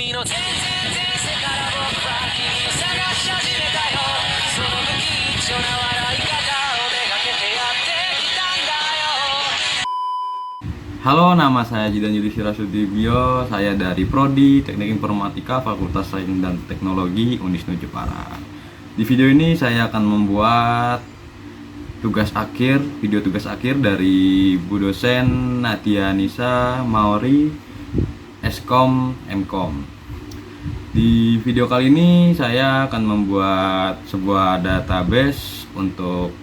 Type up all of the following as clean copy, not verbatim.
君の全然前世から僕は君を探し始めたよ。その不吉祥な笑い方をめがけてやってきたんだよ。 Halo, nama saya Jidan Yudi Sirasudibio. Saya dari Prodi Teknik Informatika Fakultas Sains dan Teknologi Unisnu Jepara. Di video ini saya akan membuat video tugas akhir dari Bu dosen Nadia Nisa Maori, Eskom Mkom. Di video kali ini saya akan membuat sebuah database untuk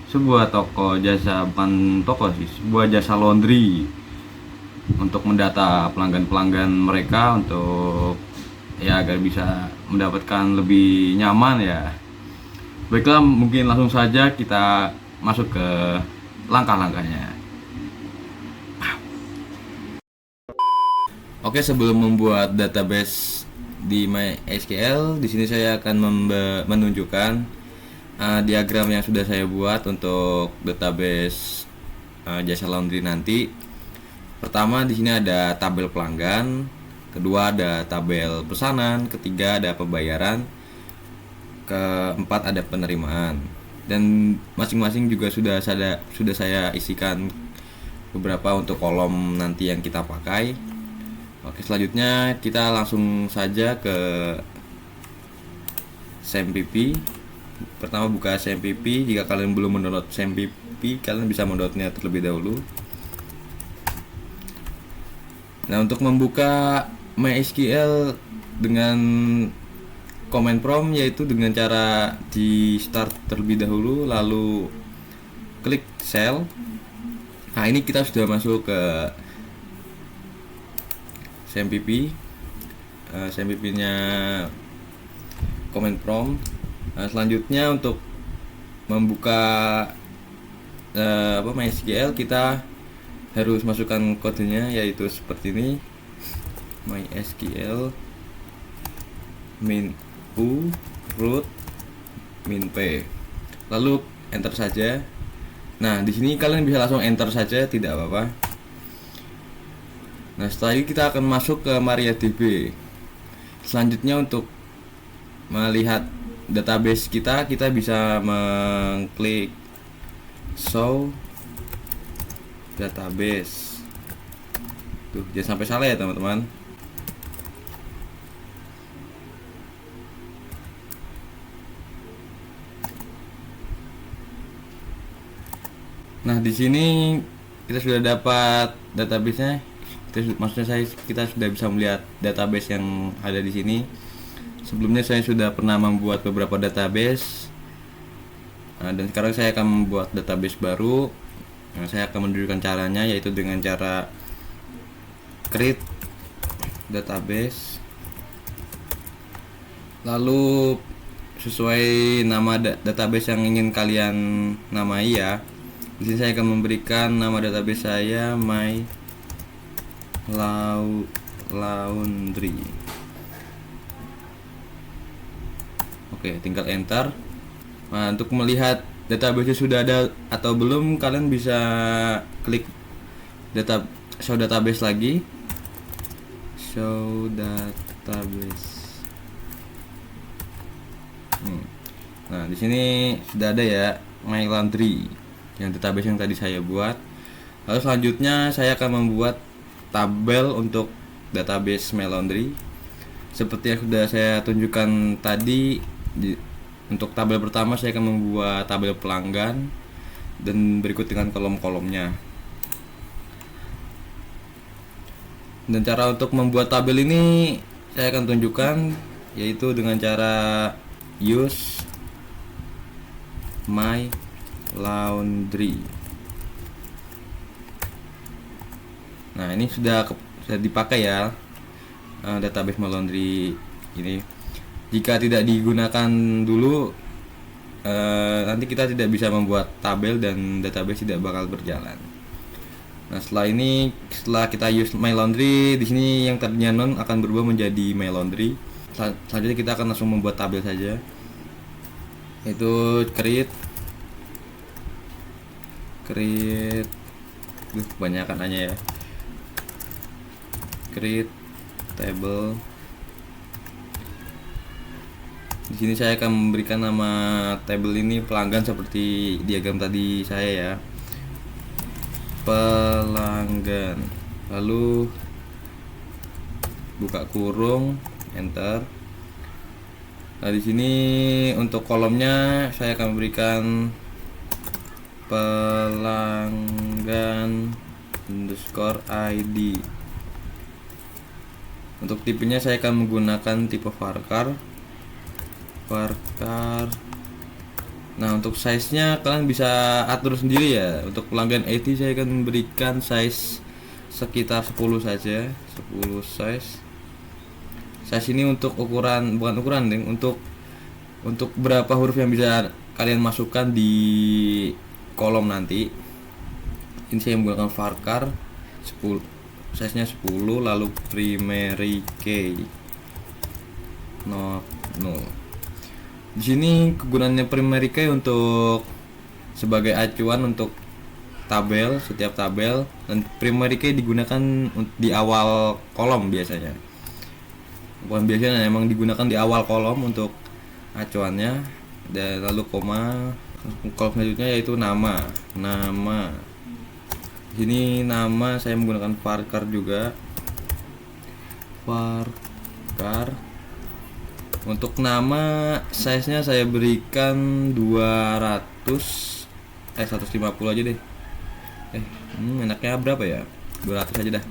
sebuah toko jasa, bukan toko sih, sebuah jasa laundry, untuk mendata pelanggan-pelanggan mereka untuk agar bisa mendapatkan lebih nyaman ya. Baiklah, mungkin langsung saja kita masuk ke langkah-langkahnya. Oke, sebelum membuat database di MySQL, di sini saya akan menunjukkan diagram yang sudah saya buat untuk database jasa laundry nanti. Pertama, di sini ada tabel pelanggan, kedua ada tabel pesanan, ketiga ada pembayaran, keempat ada penerimaan. Dan masing-masing juga sudah saya isikan beberapa untuk kolom nanti yang kita pakai. Oke, selanjutnya kita langsung saja ke SAMPP. Pertama, buka SAMPP. Jika kalian belum mendownload SAMPP, kalian bisa mendownloadnya terlebih dahulu. Nah, untuk membuka MySQL dengan command prompt, yaitu dengan cara di start terlebih dahulu, lalu klik cell. Nah, ini kita sudah masuk ke SAMPP. SAMPP-nya command prompt. Nah, selanjutnya untuk membuka MySQL, kita harus masukkan kodenya, yaitu seperti ini: MySQL min u root min p, lalu enter saja. Nah, di sini kalian bisa langsung enter saja, tidak apa-apa. Nah, setelah ini kita akan masuk ke MariaDB. Selanjutnya, untuk melihat database kita bisa mengklik show database. Tuh, jangan sampai salah ya teman-teman. Nah, di sini kita sudah dapat database-nya. Kita sudah bisa melihat database yang ada di sini. Sebelumnya saya sudah pernah membuat beberapa database. Dan sekarang saya akan membuat database baru. Nah, saya akan menunjukkan caranya, yaitu dengan cara create database. Lalu sesuai nama database yang ingin kalian namai ya. Di sini saya akan memberikan nama database saya My Laundry. Oke, tinggal enter. Nah, untuk melihat database sudah ada atau belum, kalian bisa klik show database lagi. Show database. Nah, di sini sudah ada ya My Laundry, yang database yang tadi saya buat. Lalu selanjutnya saya akan membuat tabel untuk database My Laundry seperti yang sudah saya tunjukkan tadi. Untuk tabel pertama saya akan membuat tabel pelanggan dan berikut dengan kolom-kolomnya. Dan cara untuk membuat tabel ini saya akan tunjukkan, yaitu dengan cara use My Laundry. Nah, ini sudah dipakai ya database My Laundry ini. Jika tidak digunakan dulu, nanti kita tidak bisa membuat tabel dan database tidak bakal berjalan. Nah, setelah kita use My Laundry, di sini yang tadinya non akan berubah menjadi My Laundry. Selanjutnya kita akan langsung membuat tabel saja, yaitu create kebanyakan hanya ya, create table Di sini saya akan memberikan nama tabel ini pelanggan seperti diagram tadi saya ya. Pelanggan. Lalu buka kurung, enter. Nah, di sini untuk kolomnya saya akan memberikan pelanggan underscore ID. Untuk tipenya saya akan menggunakan tipe varchar. Nah, untuk size-nya kalian bisa atur sendiri ya. Untuk pelanggan ID saya akan memberikan size sekitar 10 saja, 10 size. Size ini untuk ukuran, bukan ukuran, Ding, untuk berapa huruf yang bisa kalian masukkan di kolom nanti. Ini saya menggunakan varchar 10, size-nya 10, lalu primary key not null. Di sini kegunaannya primary key untuk sebagai acuan untuk tabel, setiap tabel, dan primary key digunakan di awal kolom biasanya. Bukan biasanya, emang digunakan di awal kolom untuk acuannya. Dan lalu koma, kolom selanjutnya yaitu nama. Di sini nama saya menggunakan varchar juga. Varchar. Untuk nama size-nya saya berikan 150 aja deh. Enaknya berapa ya? 200 aja dah.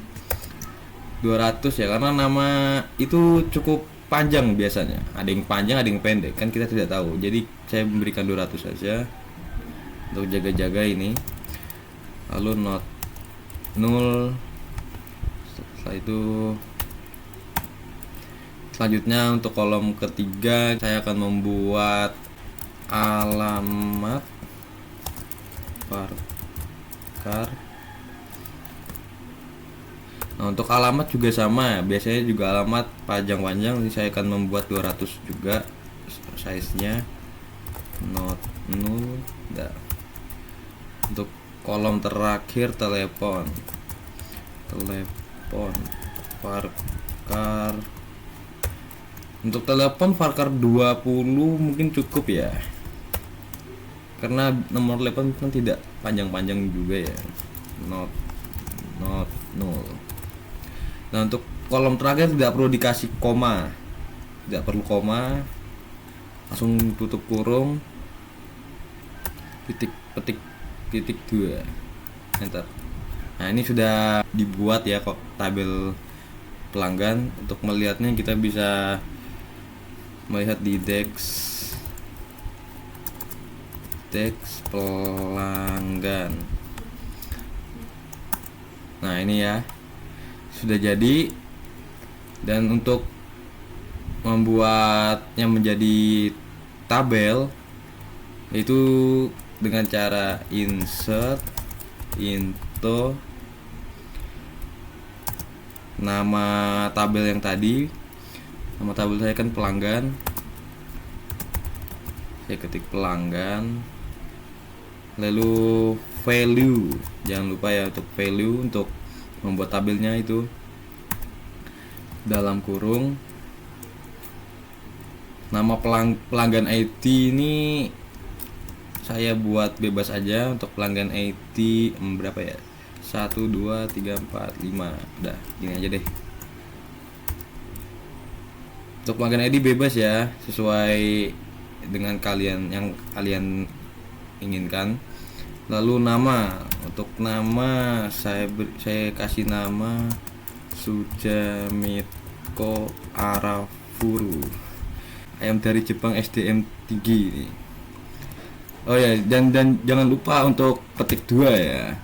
200 ya, karena nama itu cukup panjang biasanya. Ada yang panjang, ada yang pendek, kan kita tidak tahu. Jadi saya memberikan 200 saja untuk jaga-jaga ini. Lalu not null. Setelah itu selanjutnya untuk kolom ketiga saya akan membuat alamat varchar. Nah, untuk alamat juga sama ya. Biasanya juga alamat panjang-panjang. Ini saya akan membuat 200 juga size-nya. Not null. Untuk kolom terakhir telepon varchar. Untuk telepon varchar 20 mungkin cukup ya, karena nomor telepon kan tidak panjang-panjang juga ya. Not null. Nah, untuk kolom terakhir tidak perlu dikasih koma, tidak perlu koma, langsung tutup kurung, petik 2, enter. Nah, ini sudah dibuat ya kok tabel pelanggan. Untuk melihatnya kita bisa melihat di dex pelanggan. Nah, ini ya sudah jadi. Dan untuk membuatnya menjadi tabel itu dengan cara insert into nama tabel yang tadi. Nama tabel saya kan pelanggan. Saya ketik pelanggan. Lalu value. Jangan lupa ya untuk value, untuk membuat tabelnya itu dalam kurung. Nama pelanggan IT ini saya buat bebas aja. Untuk pelanggan IT berapa ya? 1, 2, 3, 4, 5. Udah, gini aja deh. Untuk pelanggan ID bebas ya, sesuai dengan yang kalian inginkan. Lalu nama. Untuk nama saya kasih nama Sujamitko Arafuru, ayam dari Jepang SDM tinggi ini. Oh ya, dan jangan lupa untuk petik 2 ya.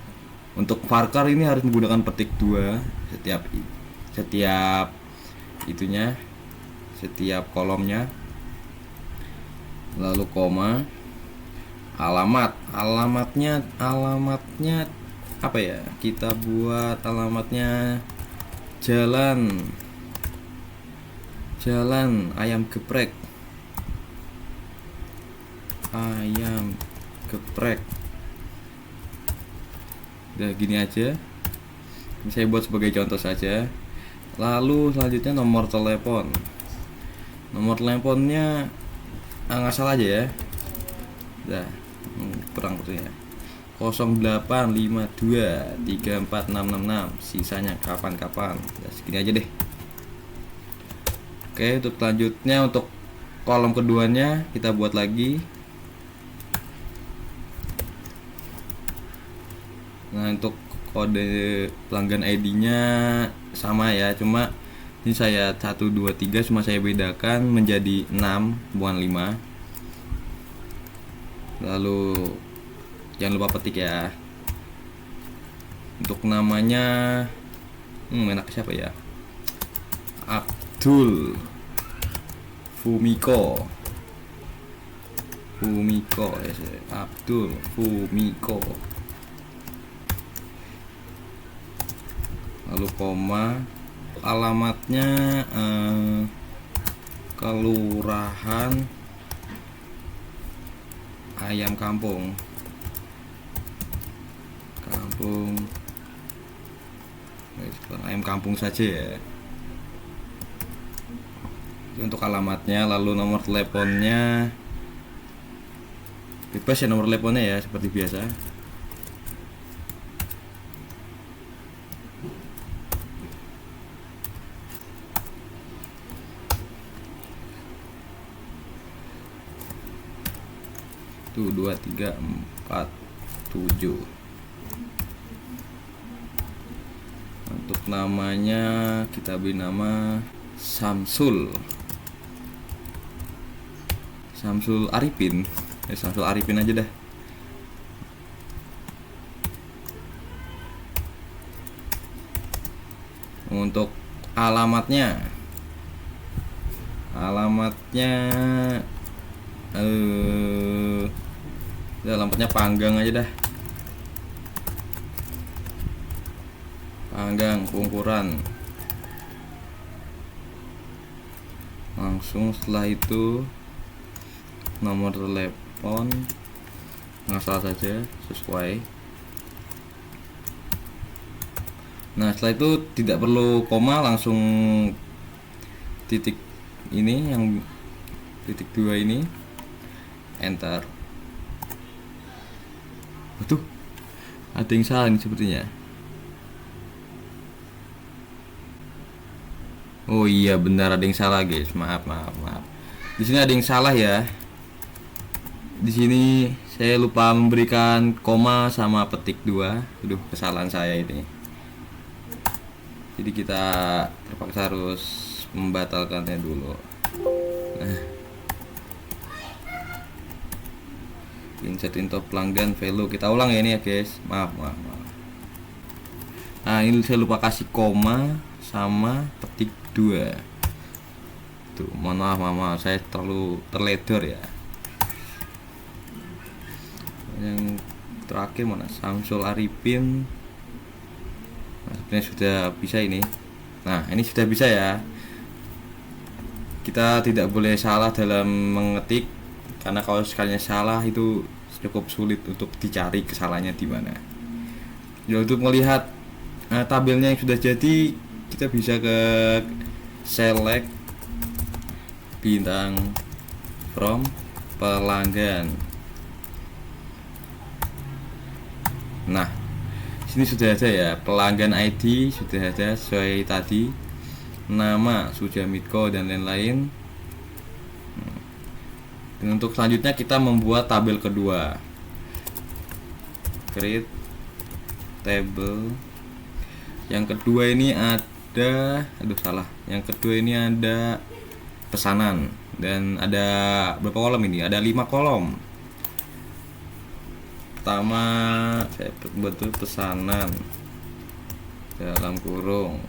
Untuk varchar ini harus menggunakan petik 2 setiap itunya, setiap kolomnya. Lalu koma. Alamatnya apa ya? Kita buat alamatnya jalan ayam geprek. Udah, gini aja. Ini saya buat sebagai contoh saja. Lalu selanjutnya nomor telepon. Nomor teleponnya ngasal aja ya. Udah kurang ya. 085234666, sisanya kapan-kapan. Ya, segini aja deh. Oke, untuk selanjutnya untuk kolom keduanya kita buat lagi. Nah, untuk kode pelanggan ID-nya sama ya, cuma ini saya 1 2 3 cuma saya bedakan menjadi 6 bukan 5. Lalu jangan lupa petik ya. Untuk namanya enak siapa ya? Abdul Fumiko ya, Abdul Fumiko. Lalu koma, alamatnya Kelurahan Ayam Kampung Ayam Kampung saja ya. Itu untuk alamatnya. Lalu nomor teleponnya bebas ya, nomor teleponnya ya seperti biasa. Tuh 2 3 4 7. Untuk namanya kita beri nama Samsul Arifin. Samsul Arifin aja dah. Untuk alamatnya alamatnya Panggang aja dah. Panggang Pungkuran. Langsung setelah itu nomor telepon ngasal saja sesuai. Nah, setelah itu tidak perlu koma, langsung titik ini, yang titik 2 ini, enter. Betul, ada yang salah nih sepertinya. Oh iya benar, ada yang salah guys. Maaf. Di sini ada yang salah ya. Di sini saya lupa memberikan koma sama petik 2. Aduh, kesalahan saya ini. Jadi kita terpaksa harus membatalkannya dulu. Nah, insert into pelanggan value. Kita ulang ya ini ya guys. Maaf. Nah, ini saya lupa kasih koma sama petik 2. Tuh, mohon maaf, saya terlalu terledor ya. Yang terakhir mana? Samsul Arifin. Nah, sebenarnya sudah bisa ini. Nah, ini sudah bisa ya. Kita tidak boleh salah dalam mengetik, karena kalau sekalinya salah itu cukup sulit untuk dicari kesalahannya di mana. Ya, untuk melihat tabelnya yang sudah jadi, kita bisa ke select bintang from pelanggan. Nah, sini sudah ada ya, pelanggan ID sudah ada sesuai tadi, nama Sujamitko dan lain-lain. Dan untuk selanjutnya kita membuat tabel kedua, create table. Yang kedua ini ada, yang kedua ini ada pesanan, dan ada berapa kolom ini? Ada 5 kolom. Pertama saya buat pesanan dalam kurung.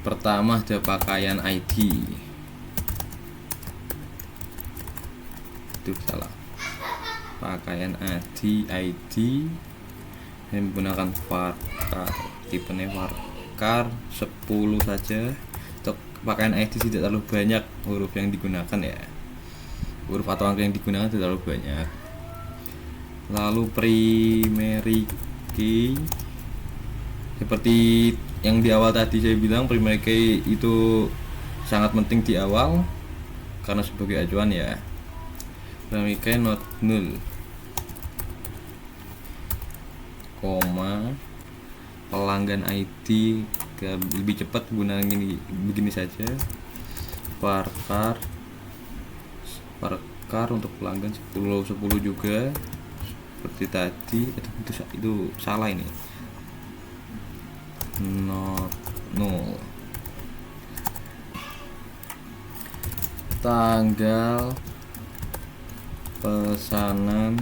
Pertama ada pakaian ID. Itu salah. Pakaian ID yang menggunakan varchar, tipenya varchar 10 saja. Untuk pakaian ID tidak terlalu banyak huruf yang digunakan ya. Huruf atau angka yang digunakan tidak terlalu banyak. Lalu primary key, seperti yang di awal tadi saya bilang, primary key itu sangat penting di awal, karena sebagai acuan ya. Dinamika not null, koma, pelanggan ID lebih cepat gunakan ini begini saja. Varchar untuk pelanggan 10 juga seperti tadi. Itu salah ini, not null. Tanggal pesanan,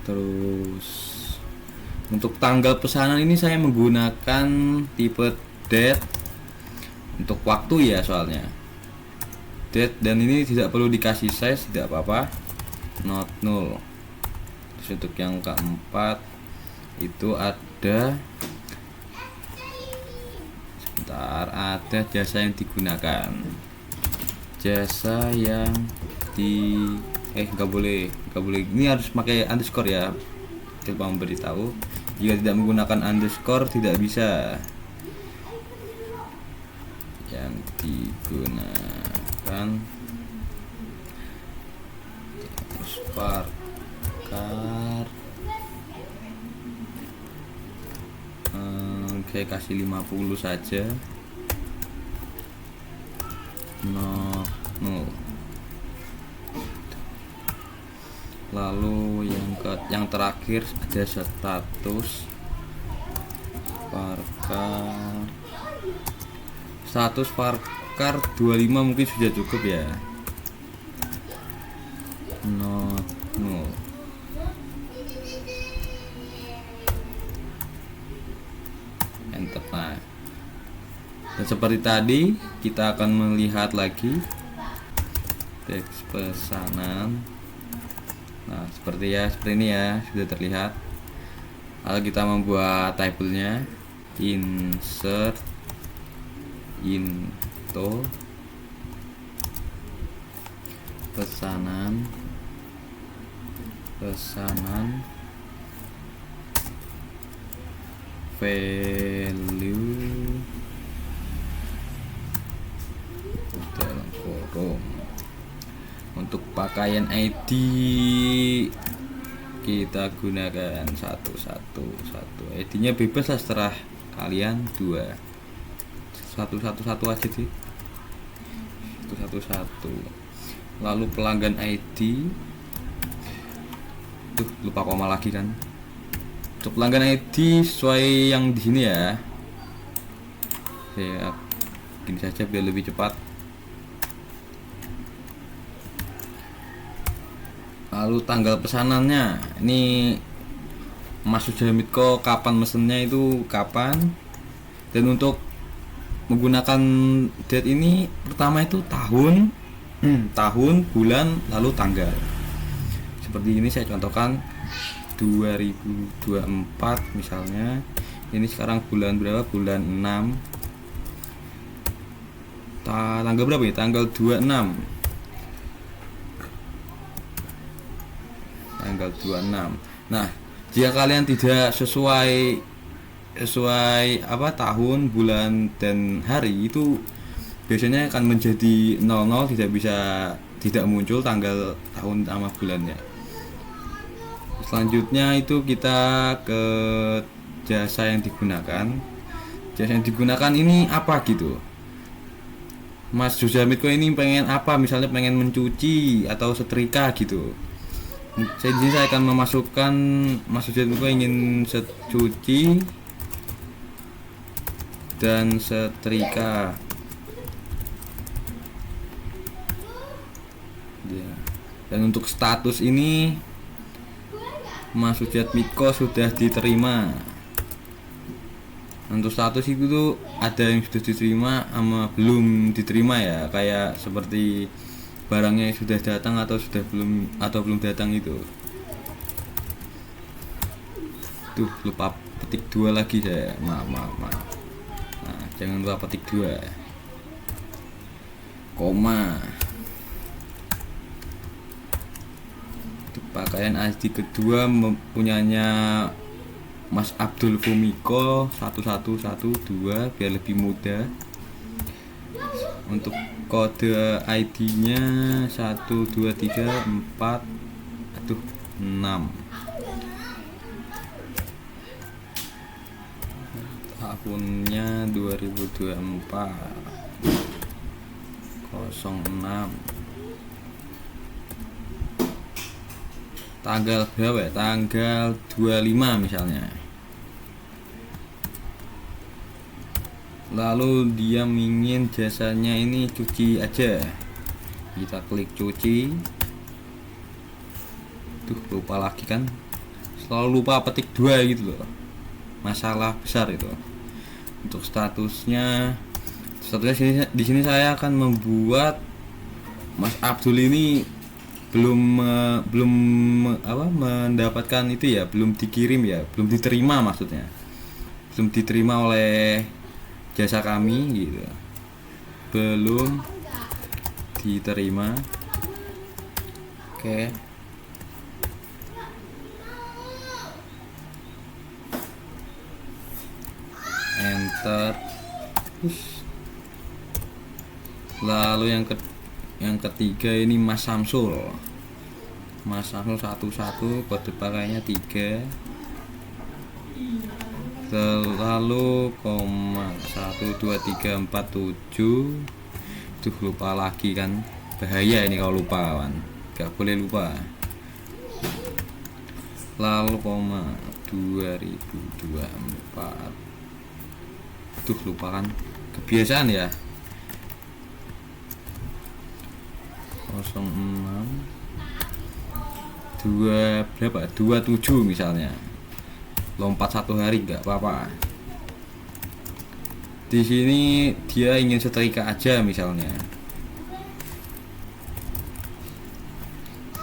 terus untuk tanggal pesanan ini saya menggunakan tipe date untuk waktu ya, soalnya date, dan ini tidak perlu dikasih size, tidak apa-apa, not null. Terus untuk yang keempat itu ada ada jasa yang digunakan, jasa yang nggak boleh ini harus pakai underscore ya. Coba memberitahu, jika tidak menggunakan underscore tidak bisa. Yang digunakan terus Varchar, saya kasih 50 saja, no. Lalu yang terakhir ada status Varchar 25 mungkin sudah cukup ya, no. Enter. Nah, dan seperti tadi kita akan melihat lagi teks pesanan. Nah, seperti ini ya, sudah terlihat. Lalu kita membuat tabelnya, insert into pesanan value dalam kurung. Untuk pakaian ID kita gunakan satu. ID-nya bebas lah, setelah kalian satu aja sih, satu. Lalu pelanggan ID, lupa koma lagi kan. Untuk pelanggan ID sesuai yang di sini ya. Saya gini saja biar lebih cepat. Lalu tanggal pesanannya, ini Mas Sujamitko kapan mesennya itu kapan. Dan untuk menggunakan date ini, pertama itu tahun, bulan, lalu tanggal. Seperti ini saya contohkan 2024 misalnya. Ini sekarang bulan berapa? Bulan 6. Tanggal berapa ya? Tanggal 26. Nah, jika kalian tidak sesuai tahun, bulan, dan hari, itu biasanya akan menjadi 00, tidak muncul tanggal, tahun, sama bulannya. Selanjutnya itu kita ke jasa yang digunakan. Jasa yang digunakan ini apa gitu. Mas Sujamitko ini pengen apa? Misalnya pengen mencuci atau setrika gitu. Jadi saya akan memasukkan Mas Sujamitko ingin cuci dan setrika. Dan untuk status ini Mas Sujamitko sudah diterima. Untuk status itu tuh ada yang sudah diterima sama belum diterima ya, kayak seperti barangnya sudah datang atau belum datang itu. Tuh, lupa petik 2 lagi saya. Maaf. Nah, jangan lupa petik 2. Koma. Untuk pakaian ID kedua mempunyanya Mas Abdul Fumiko 1112 biar lebih mudah. Untuk kode ID-nya 1234 6. Tahunnya 2024 06. Tanggal berapa ya? Tanggal 25 misalnya. Lalu dia ingin jasanya ini cuci aja. Kita klik cuci. Tuh, lupa lagi kan. Selalu lupa petik 2 gitu loh. Masalah besar itu. Untuk statusnya di sini saya akan membuat Mas Abdul ini belum mendapatkan itu ya, belum dikirim ya, belum diterima maksudnya, belum diterima oleh jasa kami gitu, belum diterima. Oke, enter. Lalu yang ketiga ini Mas Samsul 11, kode pakainya 3. Lalu koma 12347. Tuh, lupa lagi kan, bahaya ini kalau lupa kawan, gak boleh lupa. Lalu koma 2024. Tuh, lupa kan, kebiasaan ya. 06 2 berapa? 27 misalnya. Lompat 1 hari nggak apa-apa. Di sini dia ingin setrika aja misalnya.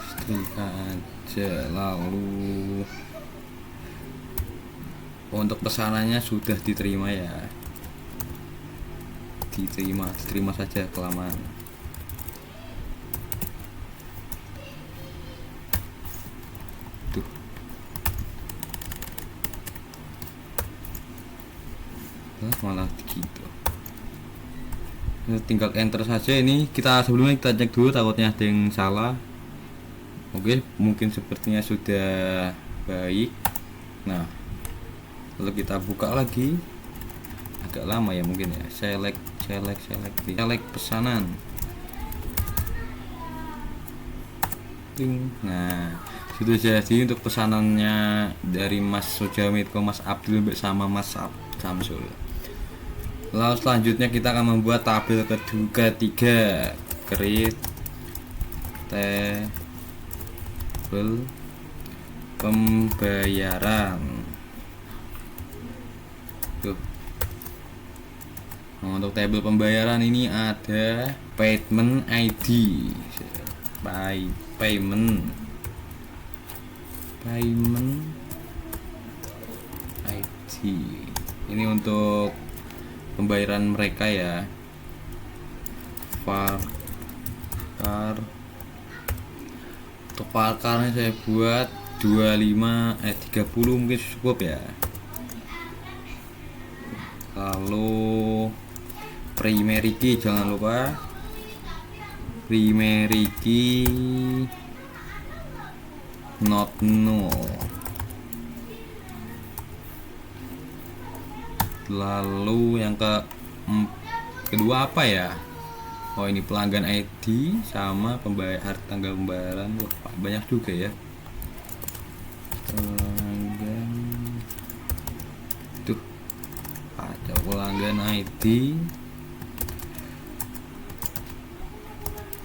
Setrika aja. Lalu untuk pesanannya sudah diterima ya. Diterima saja, kelamaan. Malah gitu. Tinggal enter saja. Ini sebelumnya kita cek dulu, takutnya ada yang salah. Oke, mungkin sepertinya sudah baik. Nah, lalu kita buka lagi. Agak lama ya mungkin ya. Select pesanan. Nah, sudah jadi untuk pesanannya dari Mas Sujamit ke Mas Abdul bersama Mas Samsul. Lalu selanjutnya kita akan membuat tabel ketiga, create tabel pembayaran. Tuh. Nah, untuk tabel pembayaran ini ada payment ID, payment ID. Ini untuk pembayaran mereka ya. Farkar. Untuk farkarnya saya buat 30 mungkin cukup ya. Lalu primary key, jangan lupa primary key not null. Lalu yang kedua apa ya? Oh, ini pelanggan ID sama tanggal pembayaran. Wah, banyak juga ya. Pelanggan. Tuh. Ada pelanggan ID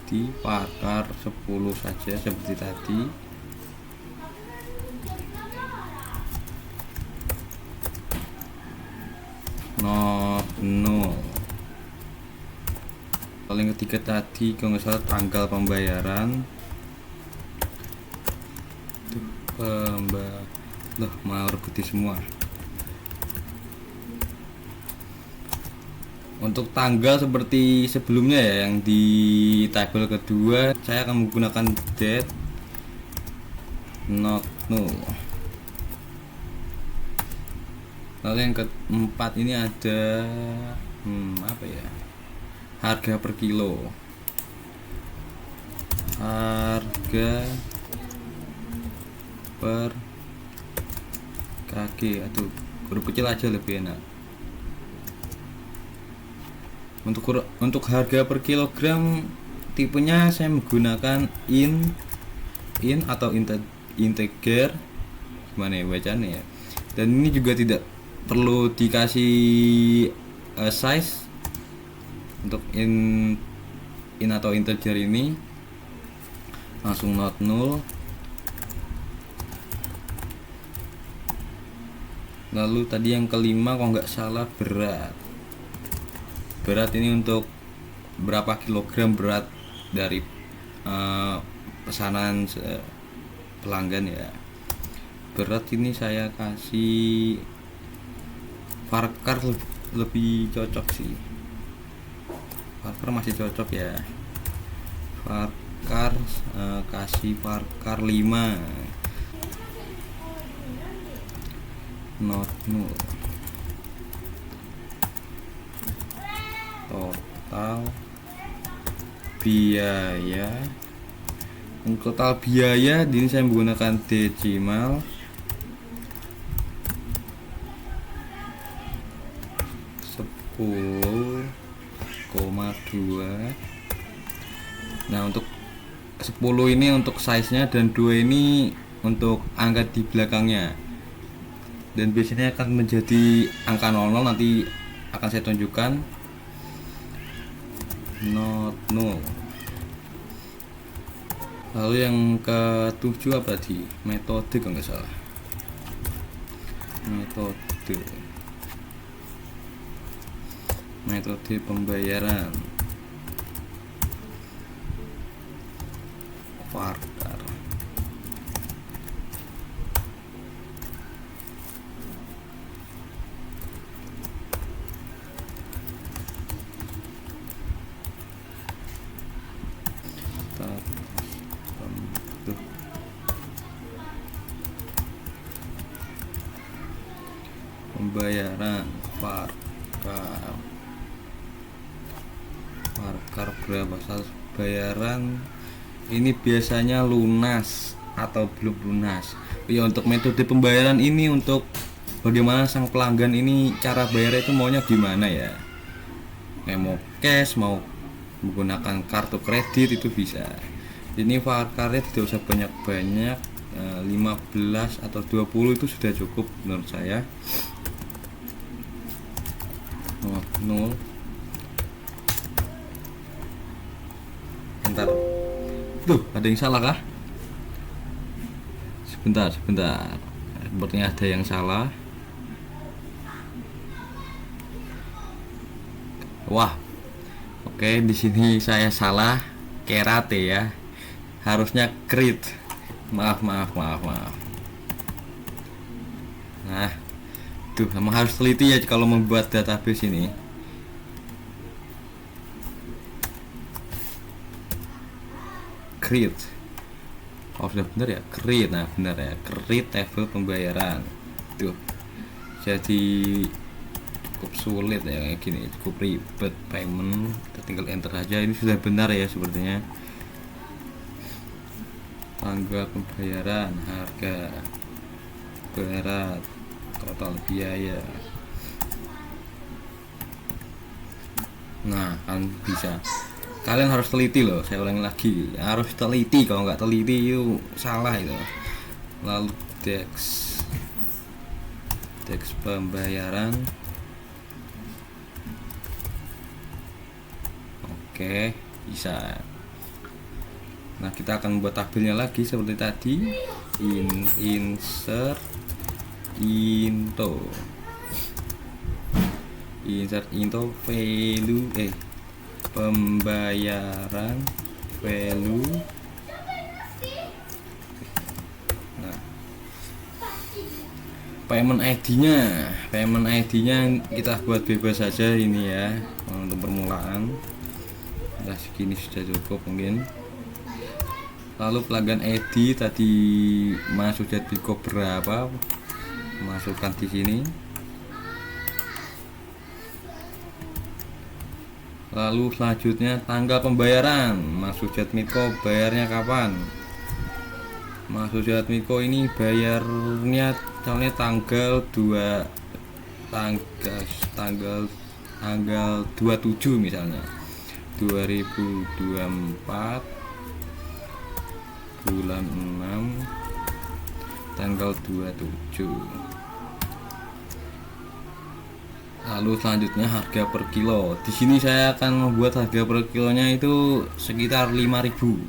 di pakar 10 saja seperti tadi. No. Paling ketiga tadi kalau nggak salah tanggal pembayaran. Loh, mau rebuti semua. Untuk tanggal seperti sebelumnya ya, yang di tabel kedua saya akan menggunakan date not null. Lalu yang keempat ini ada apa ya, harga per kilo, harga per kg, atau huruf kecil aja lebih enak. Untuk harga per kilogram tipenya saya menggunakan in atau integer, gimana ya bacanya ya. Dan ini juga tidak perlu dikasih size untuk in atau integer ini, langsung not null. Lalu tadi yang kelima kalau nggak salah berat ini untuk berapa kilogram berat dari pesanan pelanggan ya. Berat ini saya kasih varchar, lebih cocok sih. Varchar masih cocok ya. Varchar kasih varchar 5 not null. Total biaya, total biaya di sini saya menggunakan desimal 10,2. Nah, untuk 10 ini untuk size nya dan 2 ini untuk angka di belakangnya, dan biasanya akan menjadi angka 00, nanti akan saya tunjukkan. Not null. Lalu yang ke-7 apa tadi? Metode kalau nggak salah. Metode pembayaran varchar. Pembayaran varchar berapa? Bayaran ini biasanya lunas atau belum lunas ya. Untuk metode pembayaran ini untuk bagaimana sang pelanggan ini cara bayar itu maunya gimana ya, mau cash, mau menggunakan kartu kredit itu bisa. Ini varcharnya tidak usah banyak-banyak, 15 atau 20 itu sudah cukup menurut saya. Nol. Bentar. Tuh, ada yang salah kah? Sebentar. Sepertinya ada yang salah. Wah. Oke, di sini saya salah. Kerate ya. Harusnya crit. Maaf. Nah, tuh, emang harus teliti ya kalau membuat database ini. Create. Oh, sudah benar ya, create. Nah, benar ya, create table pembayaran. Tuh. Jadi cukup sulit ya kayak gini, cukup ribet payment. Kita tinggal enter aja. Ini sudah benar ya sepertinya. Tanggal pembayaran, harga, berat, total biaya. Nah, kan bisa. Kalian harus teliti loh, saya ulangi lagi, harus teliti. Kalau nggak teliti yuk salah itu. Lalu teks pembayaran. Oke, bisa. Nah, kita akan membuat tabelnya lagi seperti tadi. Insert into value pembayaran value. Nah, payment ID-nya kita buat bebas saja ini ya, untuk permulaan. Nah, segini sudah cukup mungkin. Lalu pelanggan ID tadi masuk Jatbigo berapa, masukkan di sini. Lalu selanjutnya tanggal pembayaran. Mas Sujatmiko bayarnya kapan? Mas Sujatmiko ini bayarnya misalnya tanggal 2 tanggal tanggal 27 misalnya 2024 bulan 6 tanggal 27. Lalu selanjutnya harga per kilo. Di sini saya akan membuat harga per kilonya itu sekitar 5.000.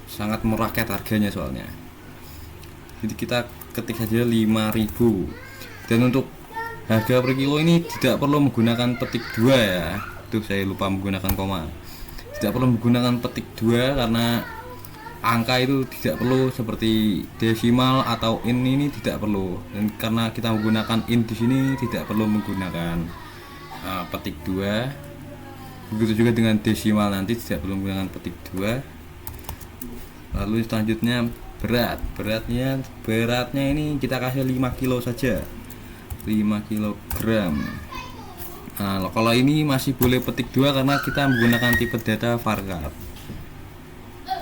Sangat merakyat harganya soalnya. Jadi kita ketik saja 5.000. Dan untuk harga per kilo ini tidak perlu menggunakan petik 2 ya. Itu saya lupa menggunakan koma. Tidak perlu menggunakan petik 2 karena angka itu tidak perlu seperti desimal atau in, ini tidak perlu, dan karena kita menggunakan in di sini tidak perlu menggunakan petik 2. Begitu juga dengan desimal, nanti tidak perlu menggunakan petik 2. Lalu selanjutnya beratnya ini kita kasih 5 kilo saja, 5 kilogram. Nah, kalau ini masih boleh petik 2 karena kita menggunakan tipe data varchar.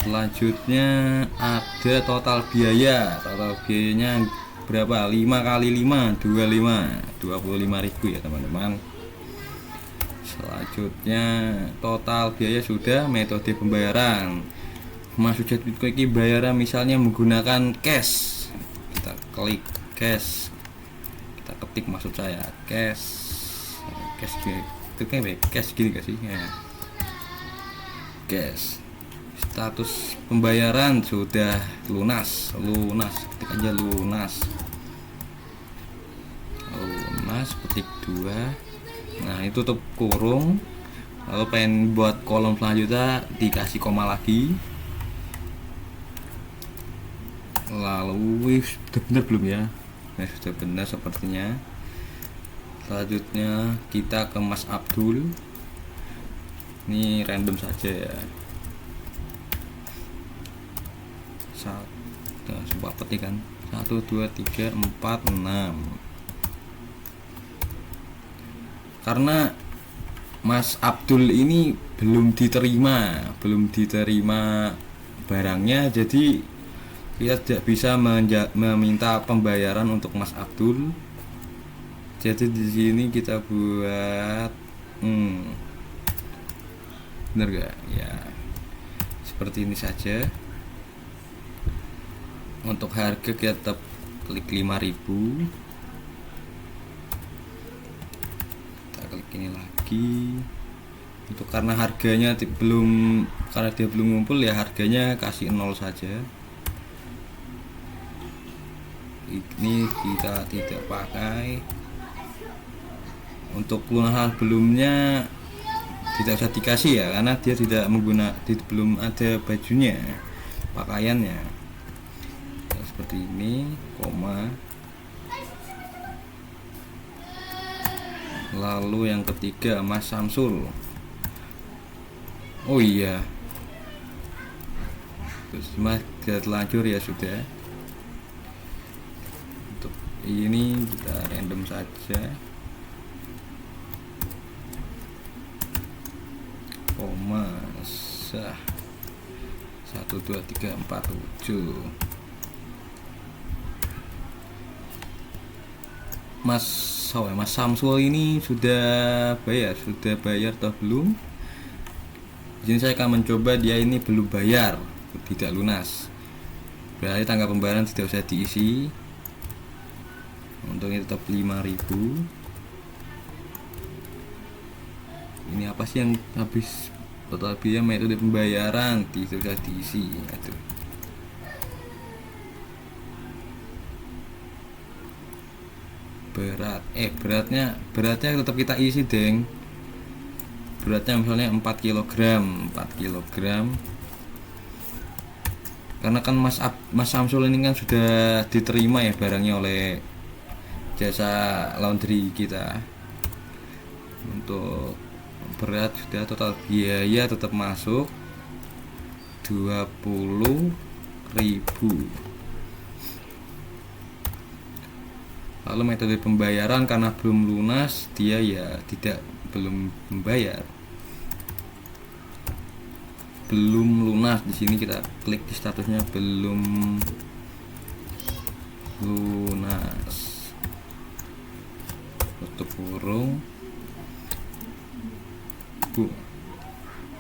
Selanjutnya ada total biaya. Total biayanya berapa? 5 kali 5 25.000 ya teman-teman. Selanjutnya total biaya sudah. Metode pembayaran, Mas Sujatmiko ini bayarnya misalnya menggunakan cash. Kita klik cash, kita ketik maksud saya cash gini gak sih ya. Cash. Status pembayaran sudah lunas, ketik aja lunas, petik 2. Nah itu tutup kurung. Lalu pengen buat kolom selanjutnya dikasih koma lagi. Lalu sudah benar belum ya? Nah sudah benar sepertinya. Selanjutnya kita ke Mas Abdul. Ini random saja ya. Sebuah petikan 1 2 3 4 6. Karena Mas Abdul ini belum diterima barangnya, jadi kita tidak bisa meminta pembayaran untuk Mas Abdul. Jadi di sini kita buat bener gak ya, seperti ini saja. Untuk harga kita tetap klik 5.000. Kita klik ini lagi. Untuk karena harganya dia belum ngumpul ya, harganya kasih 0 saja. Ini kita tidak pakai. Untuk lunasan sebelumnya tidak usah dikasih ya, karena dia belum ada bajunya, pakaiannya. Seperti ini, koma. Lalu yang ketiga Mas Samsul. Oh iya, terus Mas sudah telanjur ya sudah. Untuk ini kita random saja, koma sah 1 2 3 4 7. Mas Samsul ini sudah bayar atau belum? Di sini saya akan mencoba, dia ini belum bayar, tidak lunas. Berarti tanggal pembayaran tidak usah diisi. Untungnya tetap 5.000. Ini apa sih yang habis? Total biaya metode pembayaran tidak usah diisi. Aduh. Beratnya tetap kita isi deng. Beratnya misalnya 4 kg. Karena kan Mas Samsul ini kan sudah diterima ya barangnya oleh jasa laundry kita. Untuk berat sudah, total biaya tetap masuk 20.000. Lalu metode pembayaran karena belum lunas, dia ya belum membayar. belum lunas. Di sini kita klik di statusnya belum lunas, tutup kurung.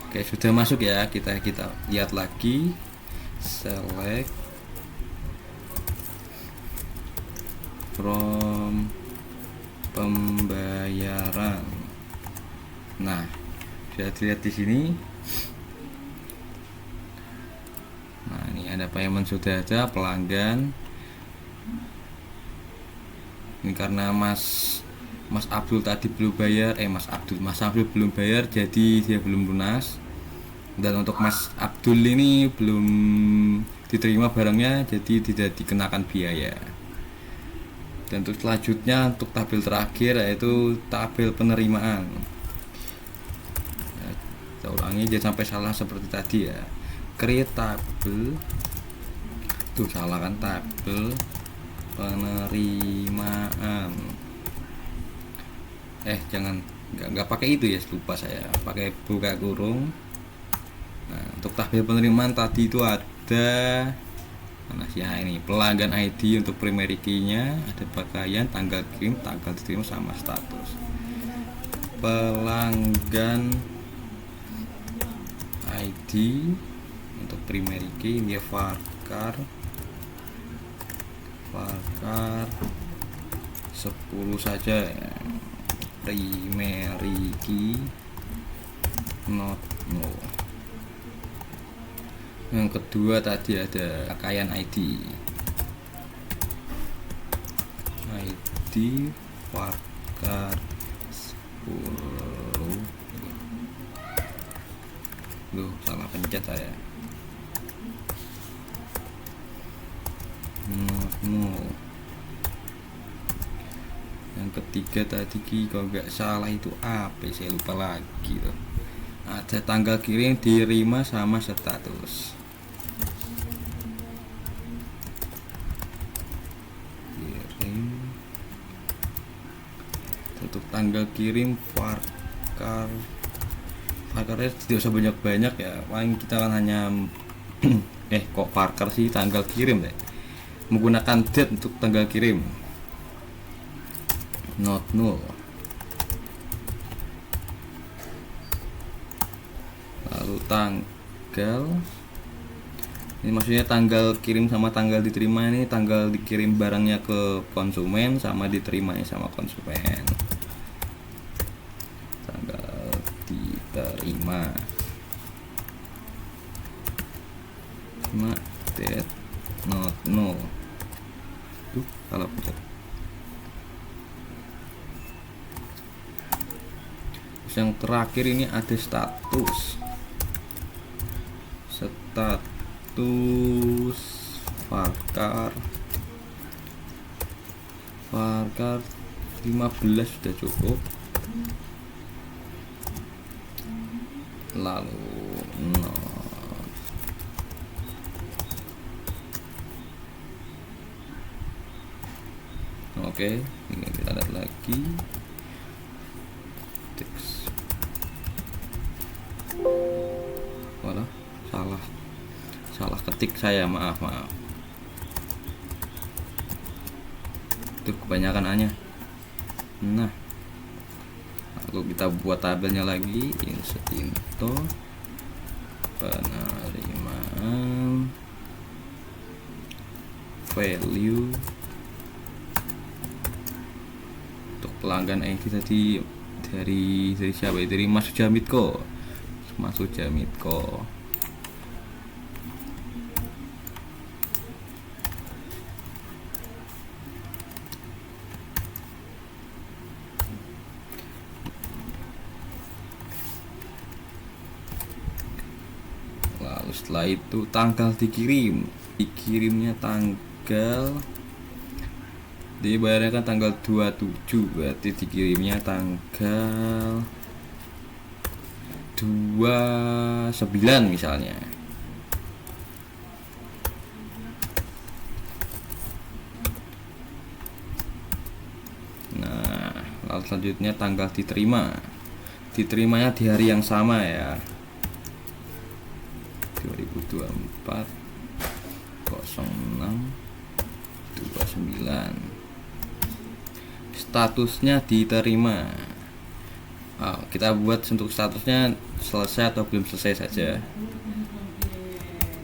Oke, sudah masuk ya. Kita lihat lagi, select from pembayaran. Nah, sudah dilihat di sini. Nah, ini ada payment sudah ada, pelanggan. Ini karena Mas Abdul tadi belum bayar, Mas Abdul belum bayar, jadi dia belum lunas. Dan untuk Mas Abdul ini belum diterima barangnya, jadi tidak dikenakan biaya. Dan untuk selanjutnya, untuk tabel terakhir yaitu tabel penerimaan. Kita ulangi jangan sampai salah seperti tadi ya. Create tabel, tuh salah kan, tabel penerimaan. Jangan, nggak pakai itu ya, lupa saya pakai buka kurung. Nah, untuk tabel penerimaan tadi itu ada mana sih ya, ini pelanggan ID untuk primary key-nya, ada pakaian, tanggal kirim, tanggal diterima sama status. Pelanggan ID untuk primary key dia varchar 10 saja ya. Primary key not no. Yang kedua tadi ada pakaian ID varchar 10. Loh, salah pencet saya. No. Yang ketiga tadi kalau nggak salah itu apa, saya lupa lagi loh. Ada tanggal kirim, diterima sama status. Kirim. Untuk tanggal kirim varkarnya tidak usah banyak-banyak ya. Paling kita kan hanya kok varkar sih, tanggal kirim deh. Menggunakan date untuk tanggal kirim. Not null. Lalu tanggal, ini maksudnya tanggal kirim sama tanggal diterima, ini tanggal dikirim barangnya ke konsumen sama diterimanya sama konsumen. Tanggal diterima date not null. Tuh, kalau pencet. Yang terakhir ini ada status varchar 15 sudah cukup. Lalu oke, ini kita lihat lagi. Walah, salah ketik saya, maaf. Itu kebanyakan hanya. Nah, lalu kita buat tabelnya lagi. Instinto penerimaan value untuk pelanggan ID tadi dari siapa? Dari Mas Jamitko. Lalu setelah itu tanggal dikirimnya tanggal, dibayarnya kan tanggal 27, berarti dikirimnya tanggal 29 misalnya. Nah, lalu selanjutnya tanggal diterimanya di hari yang sama ya. 2024 0629. Statusnya diterima. Kita buat untuk statusnya selesai atau belum selesai saja.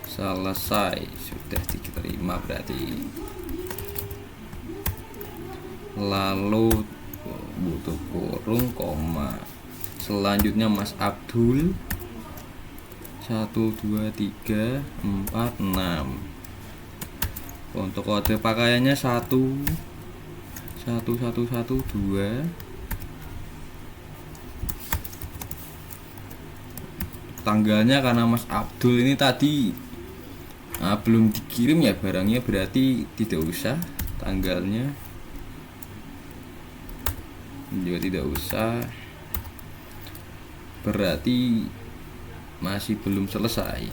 Selesai, sudah diterima berarti. Lalu butuh kurung koma. Selanjutnya Mas Abdul 1 2 3 4 6. Untuk kode pakaiannya 1 1 1 1 2. Tanggalnya karena Mas Abdul ini tadi belum dikirim ya barangnya, berarti tidak usah tanggalnya juga tidak usah, berarti masih belum selesai.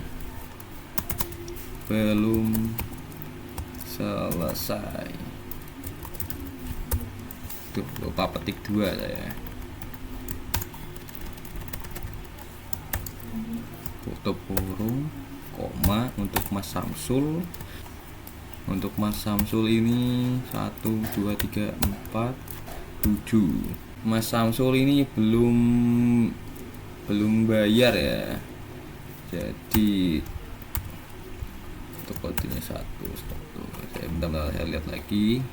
Tuh, lupa petik 2 saya. Tutup kurung koma untuk Mas Samsul. Untuk Mas Samsul ini 1 2 3 4 7. Mas Samsul ini belum bayar ya. Jadi untuk kodenya 1. Saya bentar saya lihat lagi.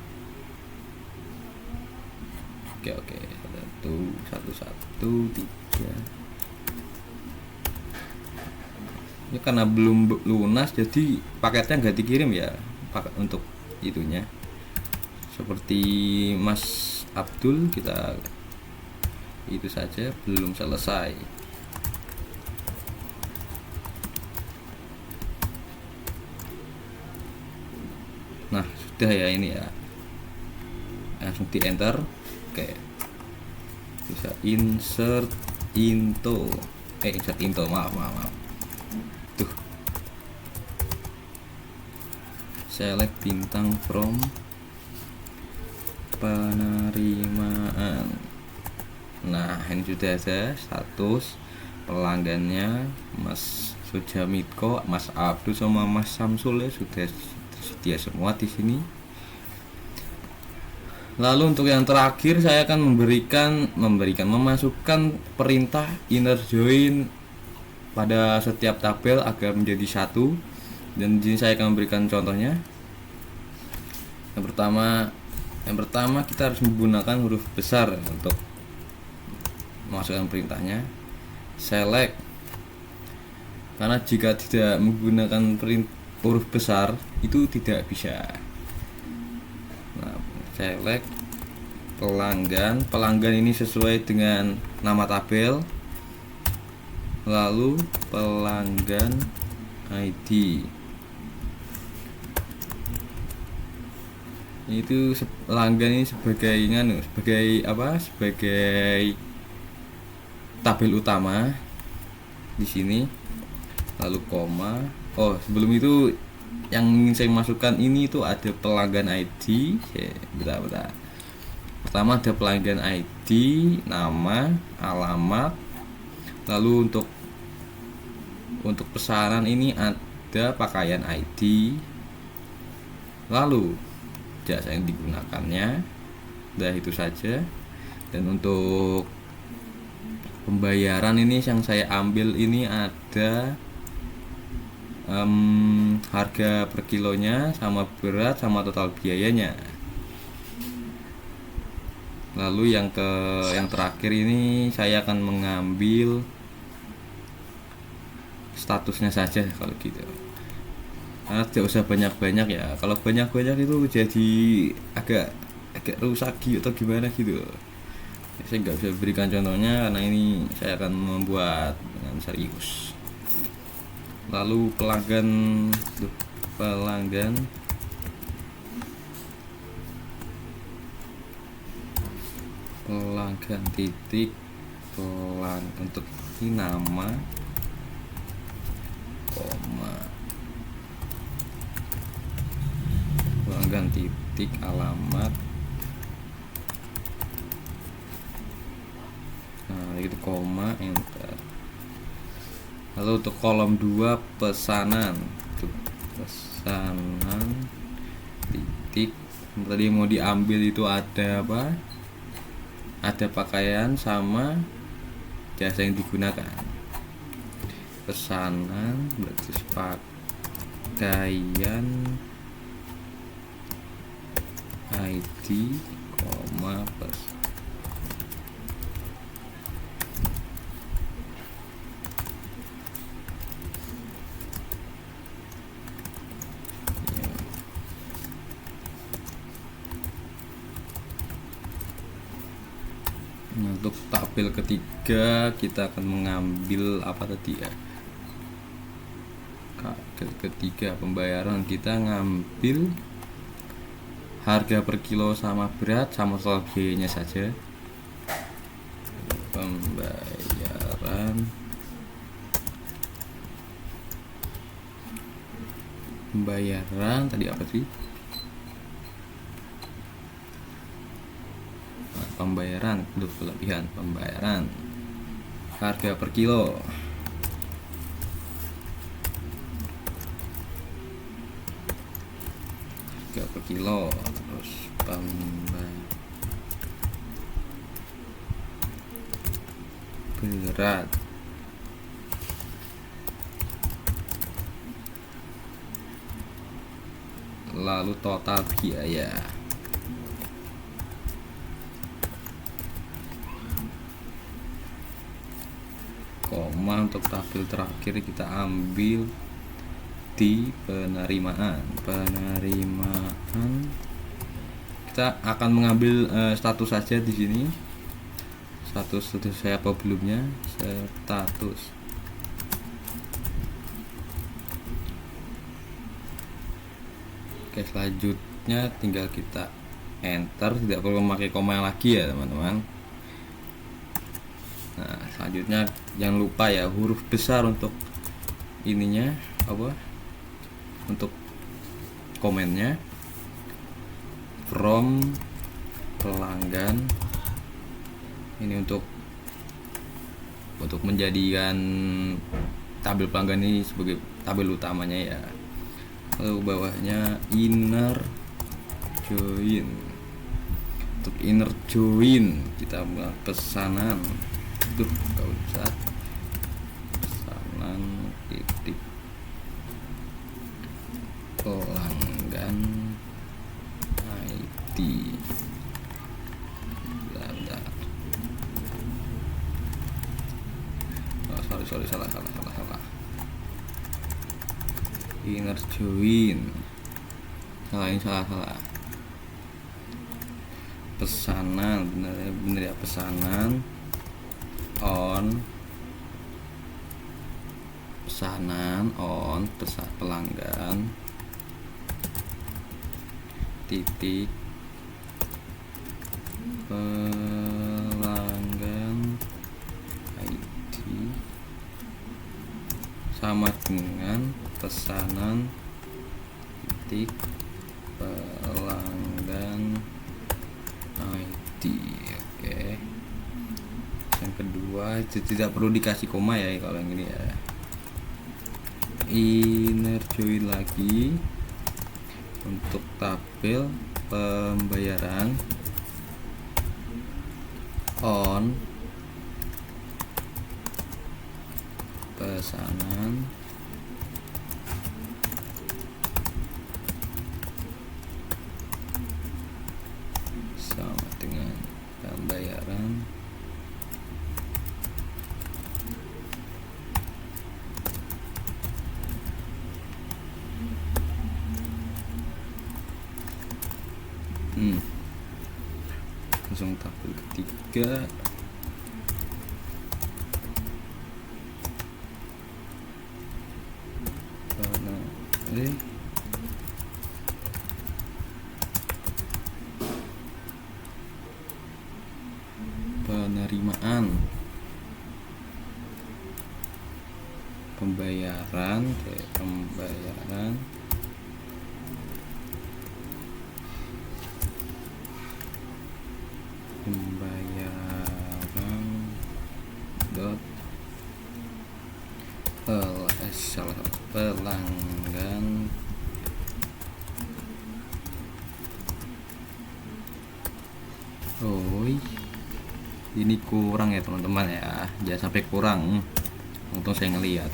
Oke 1 1 3. Ini karena belum lunas jadi paketnya nggak dikirim ya, paket untuk itunya. Seperti Mas Abdul kita itu saja belum selesai. Nah sudah ya ini ya, langsung di enter. Oke, bisa insert into maaf tuh, select bintang from penerimaan. Nah ini sudah ada status pelanggannya Mas Sujamitko, Mas Abdul sama Mas Samsul ya, sudah tersedia semua di sini. Lalu untuk yang terakhir saya akan memasukkan perintah inner join pada setiap tabel agar menjadi satu, dan di sini saya akan memberikan contohnya. Yang pertama kita harus menggunakan huruf besar untuk memasukkan perintahnya. Select, karena jika tidak menggunakan huruf besar itu tidak bisa. Nah, select pelanggan ini sesuai dengan nama tabel, lalu pelanggan ID itu pelanggan ini sebagai tabel utama di sini, lalu koma. Sebelum itu yang ingin saya masukkan ini itu ada pelanggan ID. Bentar. Pertama ada pelanggan ID, nama, alamat. Lalu untuk pesanan ini ada pakaian ID, lalu jasa yang digunakannya. Udah itu saja. Dan untuk pembayaran ini yang saya ambil ini ada harga per kilonya sama berat sama total biayanya. Lalu yang terakhir ini saya akan mengambil statusnya saja kalau gitu, karena tidak usah banyak-banyak ya. Kalau banyak-banyak itu jadi agak rusak gitu atau gimana gitu. Saya nggak bisa berikan contohnya karena ini saya akan membuat dengan serius. Lalu pelanggan titik untuk ini nama, koma, pelanggan titik alamat. Nah itu koma, enter. Lalu untuk kolom 2 pesanan, tuh pesanan titik. Tadi mau diambil itu ada apa? Ada pakaian sama jasa yang digunakan. Pesanan berarti pakaian ID, koma plus. Nah, untuk tabel ketiga kita akan mengambil apa tadi ya? Tabel ketiga pembayaran, kita ngambil harga per kilo sama berat sama soal biayanya saja. Pembayaran tadi apa sih? Pembayaran untuk kelebihan, pembayaran harga per kilo, harga per kilo, terus berat, lalu total biaya. Koma untuk tabel terakhir kita ambil di penerimaan. Kita akan mengambil status saja di sini. Status saya apa belumnya? Status. Oke, selanjutnya tinggal kita enter, tidak perlu memakai koma lagi ya teman-teman. Nah, selanjutnya jangan lupa ya huruf besar untuk ininya apa? Untuk komennya. From pelanggan. Ini untuk menjadikan tabel pelanggan ini sebagai tabel utamanya ya. Lalu bawahnya inner join. Untuk inner join kita pesanan. Tuh gak usah, pesanan titik pelanggan ID. Bentar. Oh, sorry salah. Inner join. Salah. Pesanan, bener ya pesanan. Pesan pelanggan titik pelanggan ID sama dengan pesanan titik pelanggan ID. Oke. Yang kedua tidak perlu dikasih koma ya kalau yang ini ya. Inner join lagi untuk tabel pembayaran on pesanan sama dengan pembayaran langsung tabel ketiga. Penerimaan pembayaran dot pelanggan. Oh, ini kurang ya teman-teman ya, jangan sampai kurang. Untung saya ngelihat.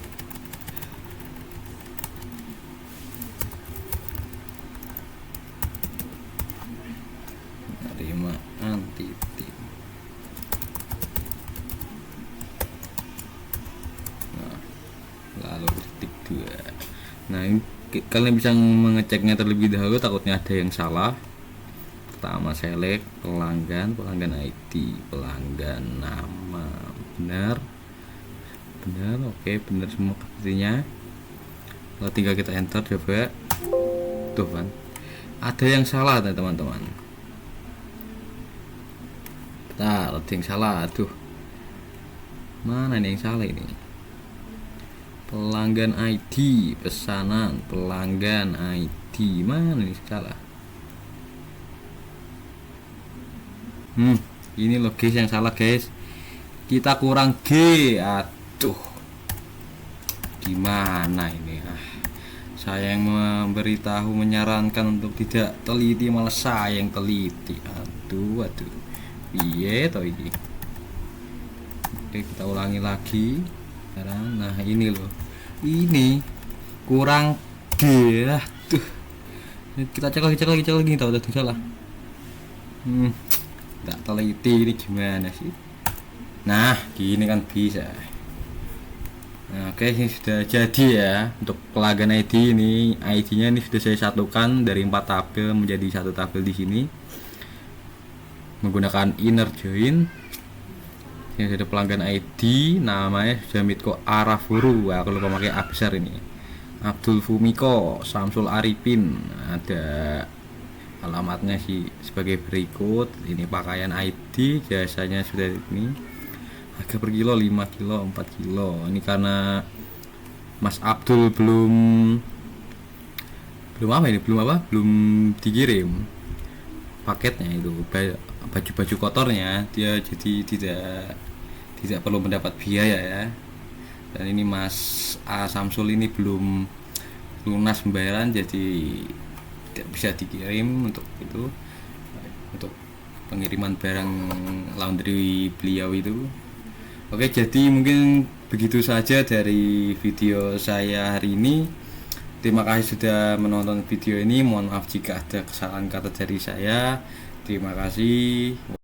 Terima anti-tim. Nah, lalu titik 2. Nah, ini kalian bisa mengeceknya terlebih dahulu, takutnya ada yang salah. Pertama select pelanggan ID, pelanggan nama, benar, oke, benar semua artinya. Lalu tinggal kita enter, coba. Tuh kan, ada yang salah teman-teman. Bentar, ada yang salah tuh. Mana nih yang salah ini? Pelanggan ID, pesanan pelanggan ID, mana nih salah? Ini loh guys yang salah guys. Kita kurang G. Aduh. Gimana ini? Saya yang memberitahu, menyarankan untuk tidak teliti, malah saya yang teliti. Aduh. Piye toh ini? Oke, kita ulangi lagi. Sekarang, nah ini loh. Ini kurang G. Aduh. Kita cek lagi, tahu udah salah. Tidak teliti ini gimana sih? Nah, gini kan bisa. Nah, oke, ini sudah jadi ya untuk pelanggan ID ini. ID-nya ini sudah saya satukan dari 4 tabel menjadi satu tabel di sini menggunakan inner join. Ini sudah pelanggan ID, namanya sudah Mitko Arafuru. Aku lupa pakai A besar ini. Abdul Fumiko, Samsul Arifin. Ada alamatnya sih sebagai berikut. Ini pakaian ID, jasanya sudah ini. Harga per kilo 5 kilo, 4 kilo. Ini karena Mas Abdul belum dikirim paketnya itu, baju kotornya, dia jadi tidak perlu mendapat biaya ya. Dan ini Mas A Samsul ini belum lunas pembayaran, jadi tidak bisa dikirim untuk itu, untuk pengiriman barang laundry beliau itu. Oke, jadi mungkin begitu saja dari video saya hari ini. Terima kasih sudah menonton video ini. Mohon maaf jika ada kesalahan kata dari saya. Terima kasih.